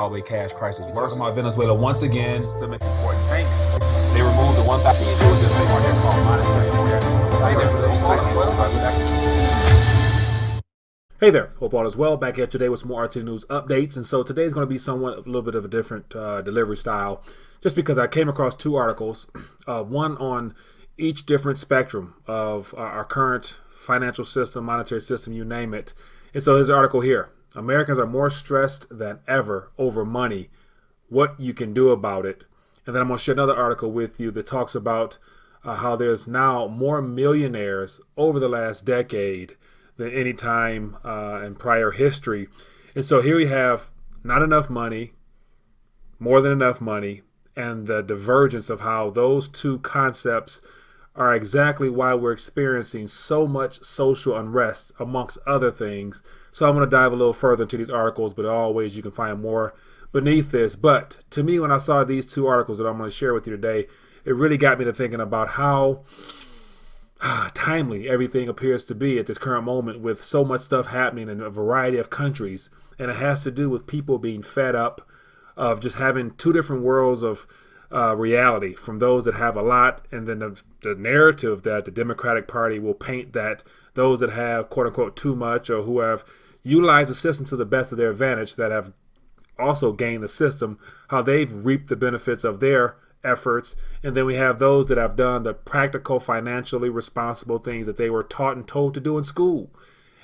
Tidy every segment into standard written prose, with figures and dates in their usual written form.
Zimbabwe cash crisis. We're talking about Venezuela once again. Systemic important banks. They removed the 1,000 called monetary awareness. Hey there, hope all is well. Back here today with some more RTD News updates. And so today's going to be somewhat a little bit of a different delivery style, just because I came across two articles, one on each different spectrum of our current financial system, monetary system, you name it. And so here's an article here. Americans are more stressed than ever over money. What you can do about it. And then I'm going to share another article with you that talks about how there's now more millionaires over the last decade than any time in prior history. And so here we have not enough money, more than enough money, and the divergence of how those two concepts are exactly why we're experiencing so much social unrest, amongst other things. So I'm going to dive a little further into these articles, but always you can find more beneath this. But to me, when I saw these two articles that I'm going to share with you today, it really got me to thinking about how timely everything appears to be at this current moment, with so much stuff happening in a variety of countries. And it has to do with people being fed up of just having two different worlds of reality, from those that have a lot, and then the narrative that the Democratic Party will paint that those that have quote unquote too much, or who have utilized the system to the best of their advantage, that have also gained the system, how they've reaped the benefits of their efforts. And then we have those that have done the practical, financially responsible things that they were taught and told to do in school.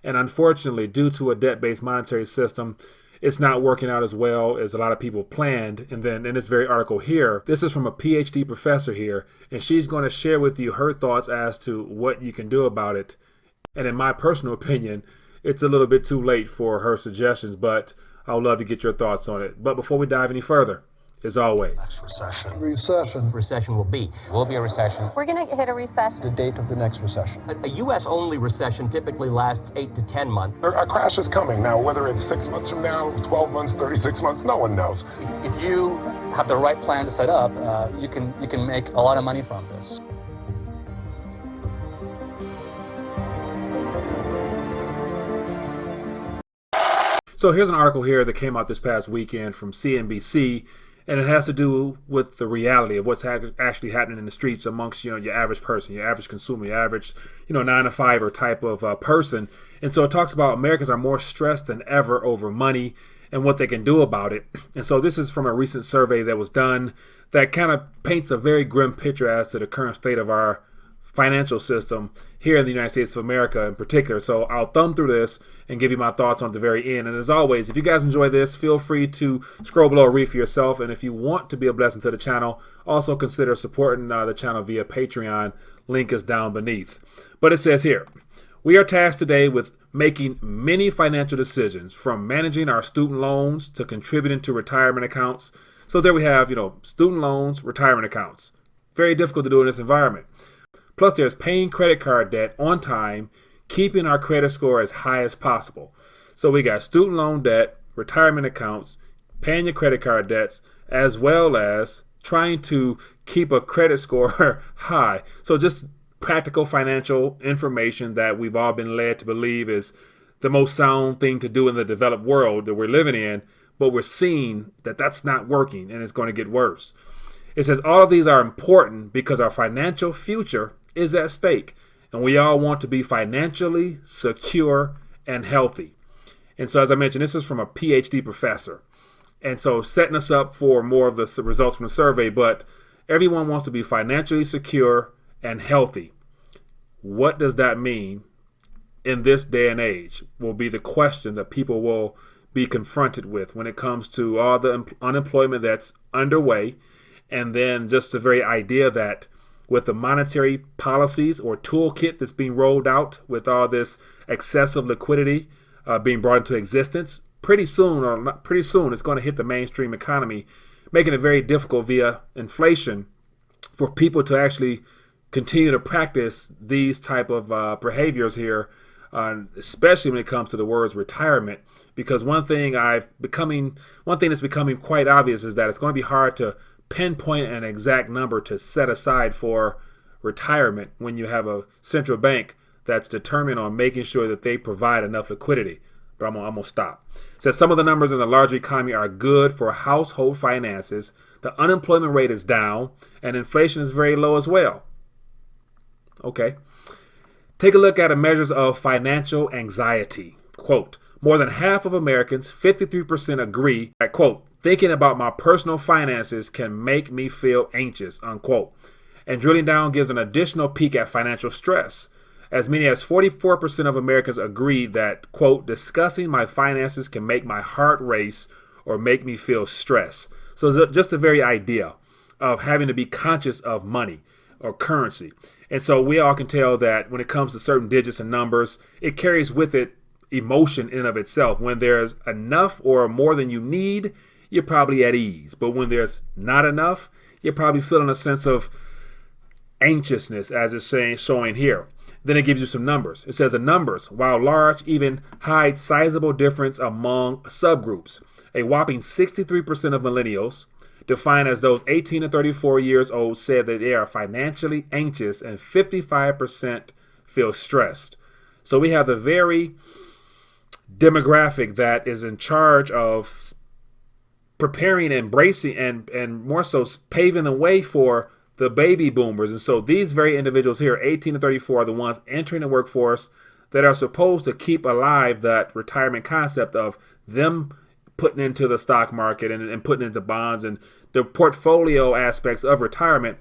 And unfortunately, due to a debt-based monetary system, it's not working out as well as a lot of people planned. And then in this very article here, this is from a PhD professor here, and she's going to share with you her thoughts as to what you can do about it. And in my personal opinion, it's a little bit too late for her suggestions, but I would love to get your thoughts on it. But before we dive any further, as always, next recession. Recession will be a recession. We're going to hit a recession. The date of the next recession. A U.S.-only recession typically lasts 8 to 10 months. A crash is coming. Now, whether it's 6 months from now, 12 months, 36 months, no one knows. If you have the right plan to set up, you can make a lot of money from this. So here's an article here that came out this past weekend from CNBC, and it has to do with the reality of what's actually happening in the streets amongst, your average person, your average consumer, your average, 9-to-5 type of person. And so it talks about Americans are more stressed than ever over money and what they can do about it. And so this is from a recent survey that was done that kind of paints a very grim picture as to the current state of our financial system here in the United States of America in particular. So I'll thumb through this and give you my thoughts on the very end. And as always, if you guys enjoy this, feel free to scroll below, read for yourself. And if you want to be a blessing to the channel, also consider supporting the channel via Patreon. Link is down beneath. But it says here, we are tasked today with making many financial decisions, from managing our student loans to contributing to retirement accounts. So there we have, student loans, retirement accounts. Very difficult to do in this environment. Plus, there's paying credit card debt on time, keeping our credit score as high as possible. So we got student loan debt, retirement accounts, paying your credit card debts, as well as trying to keep a credit score high. So just practical financial information that we've all been led to believe is the most sound thing to do in the developed world that we're living in. But we're seeing that that's not working, and it's going to get worse. It says all of these are important because our financial future is at stake, and we all want to be financially secure and healthy. And so, as I mentioned, this is from a PhD professor. And so setting us up for more of the results from the survey, but everyone wants to be financially secure and healthy. What does that mean in this day and age will be the question that people will be confronted with when it comes to all the unemployment that's underway. And then just the very idea that with the monetary policies or toolkit that's being rolled out, with all this excessive liquidity being brought into existence, pretty soon it's going to hit the mainstream economy, making it very difficult via inflation for people to actually continue to practice these type of behaviors here, especially when it comes to the words retirement. Because one thing that's becoming quite obvious is that it's going to be hard to pinpoint an exact number to set aside for retirement when you have a central bank that's determined on making sure that they provide enough liquidity. but I'm gonna stop. It says some of the numbers in the larger economy are good for household finances. The unemployment rate is down, and inflation is very low as well. Okay. Take a look at the measures of financial anxiety. Quote, more than half of Americans, 53%, agree that, quote, thinking about my personal finances can make me feel anxious, unquote. And drilling down gives an additional peek at financial stress. As many as 44% of Americans agree that, quote, discussing my finances can make my heart race or make me feel stress. So just the very idea of having to be conscious of money or currency. And so we all can tell that when it comes to certain digits and numbers, it carries with it emotion in and of itself. When there's enough or more than you need, you're probably at ease. But when there's not enough, you're probably feeling a sense of anxiousness, as it's showing here. Then it gives you some numbers. It says the numbers, while large, even hide sizable difference among subgroups. A whopping 63% of millennials, defined as those 18 to 34 years old, said that they are financially anxious, and 55% feel stressed. So we have the very demographic that is in charge of preparing, embracing, and more so paving the way for the baby boomers. And so these very individuals here, 18 to 34, are the ones entering the workforce that are supposed to keep alive that retirement concept of them putting into the stock market and putting into bonds and the portfolio aspects of retirement.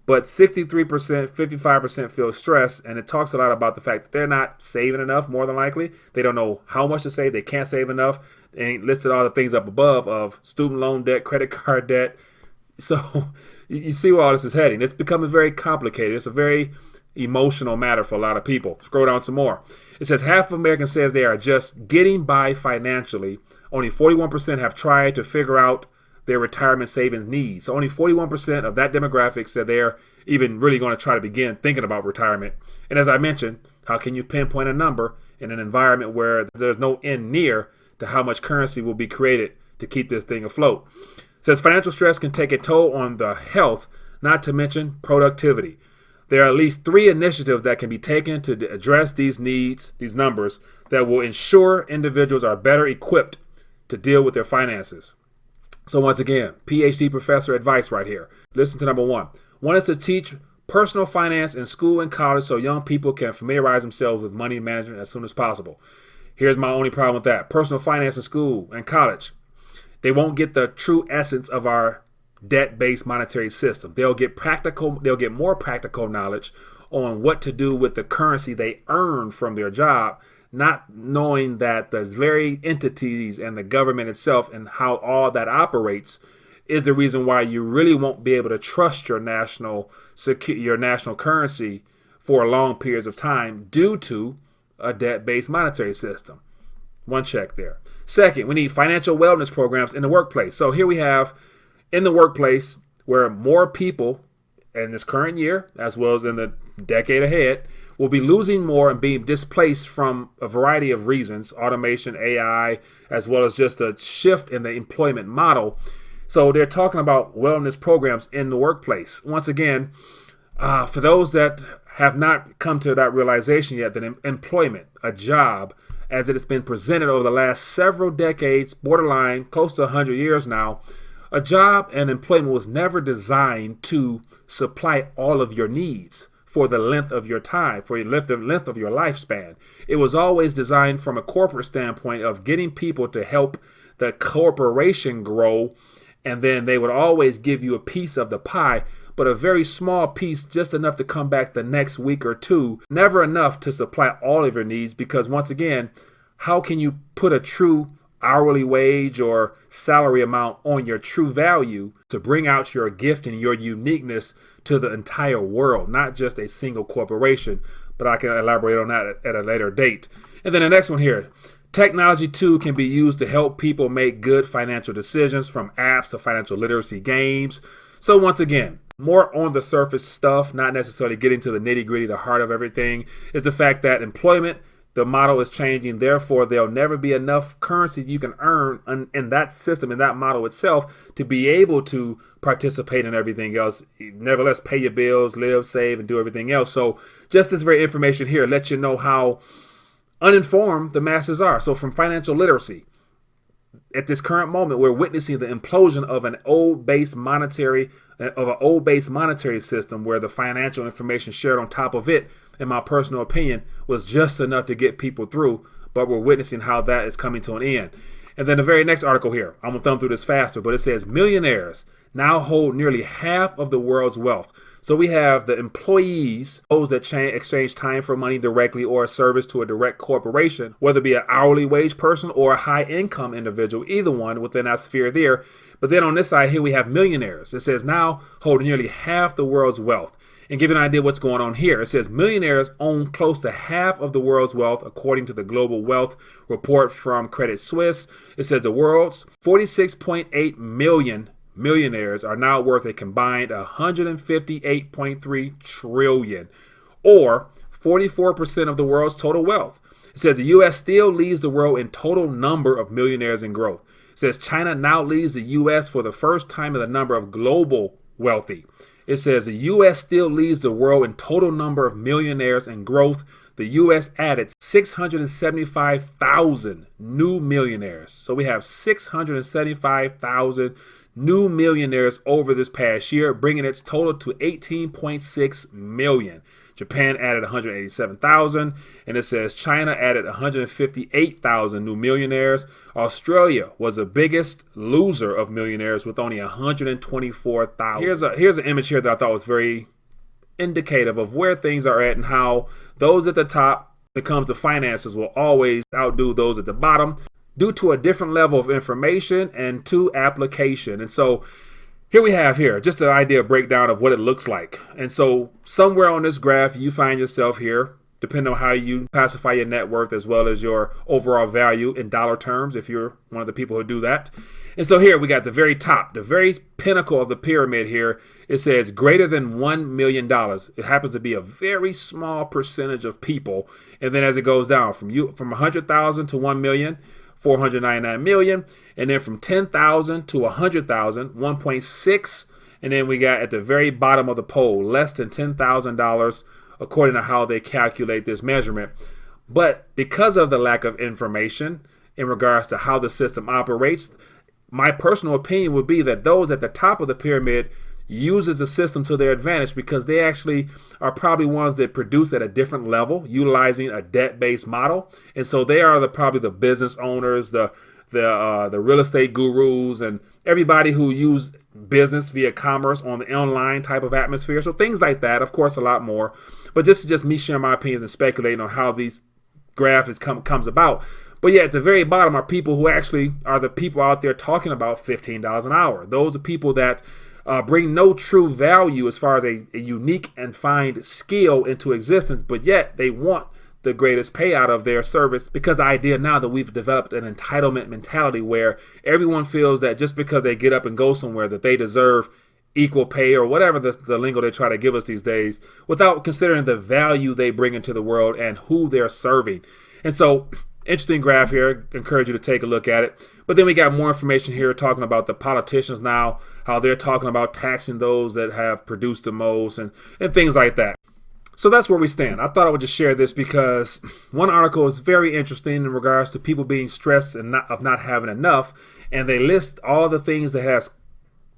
But 63%, 55% feel stressed, and it talks a lot about the fact that they're not saving enough, more than likely. They don't know how much to save. They can't save enough. They ain't listed all the things up above of student loan debt, credit card debt. So you see where all this is heading. It's becoming very complicated. It's a very emotional matter for a lot of people. Scroll down some more. It says half of Americans says they are just getting by financially. Only 41% have tried to figure out their retirement savings needs. So only 41% of that demographic said they're even really going to try to begin thinking about retirement. And as I mentioned, how can you pinpoint a number in an environment where there's no end near to how much currency will be created to keep this thing afloat? It says financial stress can take a toll on the health, not to mention productivity. There are at least 3 initiatives that can be taken to address these needs, these numbers, that will ensure individuals are better equipped to deal with their finances. So once again, PhD professor advice right here. Listen to number 1. One is to teach personal finance in school and college so young people can familiarize themselves with money management as soon as possible. Here's my only problem with that. Personal finance in school and college, they won't get the true essence of our debt-based monetary system. They'll get more practical knowledge on what to do with the currency they earn from their job, not knowing that the very entities and the government itself and how all that operates is the reason why you really won't be able to trust your national currency for long periods of time due to a debt-based monetary system. One check there. Second, we need financial wellness programs in the workplace. So here we have in the workplace where more people in this current year, as well as in the decade ahead, will be losing more and being displaced from a variety of reasons, automation, AI, as well as just a shift in the employment model. So they're talking about wellness programs in the workplace. Once again, for those that have not come to that realization yet, that employment, a job, as it has been presented over the last several decades, borderline close to 100 years now, a job and employment was never designed to supply all of your needs for the length of your time, for the length of your lifespan. It was always designed from a corporate standpoint of getting people to help the corporation grow, and then they would always give you a piece of the pie, but a very small piece, just enough to come back the next week or two, never enough to supply all of your needs, because once again, how can you put a true hourly wage or salary amount on your true value to bring out your gift and your uniqueness to the entire world, not just a single corporation? But I can elaborate on that at a later date. And then the next one here, technology too can be used to help people make good financial decisions, from apps to financial literacy games. So once again, more on the surface stuff, not necessarily getting to the nitty gritty, the heart of everything, is the fact that employment, the model is changing. Therefore, there'll never be enough currency you can earn in that system, in that model itself, to be able to participate in everything else. Nevertheless, pay your bills, live, save, and do everything else. So just this very information here lets you know how uninformed the masses are. So from financial literacy, at this current moment, we're witnessing the implosion of an old-based monetary system where the financial information shared on top of it, in my personal opinion, was just enough to get people through. But we're witnessing how that is coming to an end. And then the very next article here, I'm going to thumb through this faster, but it says millionaires now hold nearly half of the world's wealth. So we have the employees, those that exchange time for money directly or a service to a direct corporation, whether it be an hourly wage person or a high income individual, either one within that sphere there. But then on this side here, we have millionaires. It says now hold nearly half the world's wealth. And give you an idea what's going on here, it says millionaires own close to half of the world's wealth, according to the Global Wealth Report from Credit Suisse. It says the world's 46.8 million millionaires are now worth a combined 158.3 trillion, or 44% of the world's total wealth. It says the U.S. still leads the world in total number of millionaires in growth. It says China now leads the U.S. for the first time in the number of global wealthy. It says the U.S. still leads the world in total number of millionaires and growth. The U.S. added 675,000 new millionaires. So we have 675,000 new millionaires over this past year, bringing its total to 18.6 million. Japan added 187,000, and it says China added 158,000 new millionaires. Australia was the biggest loser of millionaires with only 124,000. Here's an image here that I thought was very indicative of where things are at and how those at the top, when it comes to finances, will always outdo those at the bottom due to a different level of information and to application. And so here we have just an idea breakdown of what it looks like. And so somewhere on this graph, you find yourself here, depending on how you classify your net worth as well as your overall value in dollar terms, if you're one of the people who do that. And so here we got the very top, the very pinnacle of the pyramid here. It says greater than $1 million. It happens to be a very small percentage of people. And then as it goes down from 100,000 to 1 million, 499 million, and then from 10,000 to 100,000, 1.6, and then we got at the very bottom of the pole, less than $10,000, according to how they calculate this measurement. But because of the lack of information in regards to how the system operates, my personal opinion would be that those at the top of the pyramid uses the system to their advantage because they actually are probably ones that produce at a different level, utilizing a debt-based model. And so they are probably the business owners, the real estate gurus, and everybody who use business via commerce on the online type of atmosphere. So things like that, of course, a lot more. But this is just me sharing my opinions and speculating on how these graphs comes about. But yeah, at the very bottom are people who actually are the people out there talking about $15 an hour. Those are people that bring no true value as far as a unique and find skill into existence, but yet they want the greatest payout of their service because the idea now that we've developed an entitlement mentality where everyone feels that just because they get up and go somewhere that they deserve equal pay or whatever the lingo they try to give us these days without considering the value they bring into the world and who they're serving. And so interesting graph here. Encourage you to take a look at it. But then we got more information here talking about the politicians now, how they're talking about taxing those that have produced the most and things like that. So that's where we stand. I thought I would just share this because one article is very interesting in regards to people being stressed and not having enough. And they list all the things that has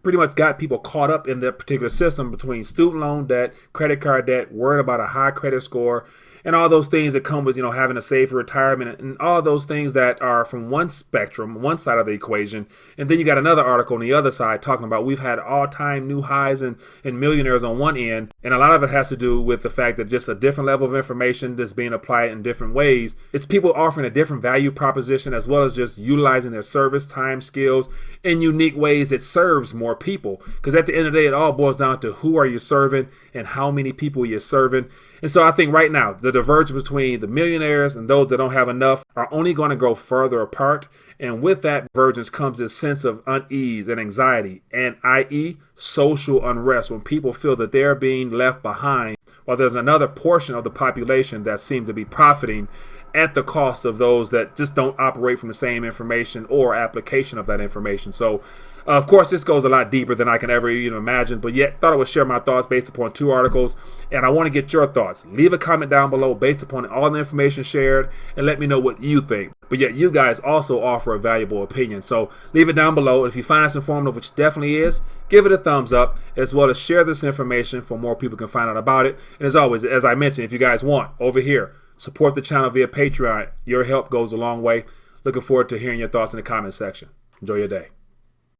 pretty much got people caught up in that particular system between student loan debt, credit card debt, worried about a high credit score, and all those things that come with, having a safe retirement and all those things that are from one spectrum, one side of the equation. And then you got another article on the other side talking about we've had all-time new highs in millionaires on one end. And a lot of it has to do with the fact that just a different level of information that's being applied in different ways. It's people offering a different value proposition as well as just utilizing their service, time, skills in unique ways that serves more people. Because at the end of the day, it all boils down to who are you serving and how many people you're serving. And so I think right now, the divergence between the millionaires and those that don't have enough are only going to grow further apart. And with that divergence comes this sense of unease and anxiety, and i.e. social unrest, when people feel that they're being left behind, while there's another portion of the population that seems to be profiting at the cost of those that just don't operate from the same information or application of that information. So Of course, this goes a lot deeper than I can ever imagine, but yet thought I would share my thoughts based upon 2 articles, and I want to get your thoughts. Leave a comment down below based upon all the information shared, and let me know what you think. But yet you guys also offer a valuable opinion, so leave it down below. And if you find this informative, which definitely is, give it a thumbs up, as well as share this information so more people can find out about it. And as always, as I mentioned, if you guys want, over here, support the channel via Patreon. Your help goes a long way. Looking forward to hearing your thoughts in the comment section. Enjoy your day.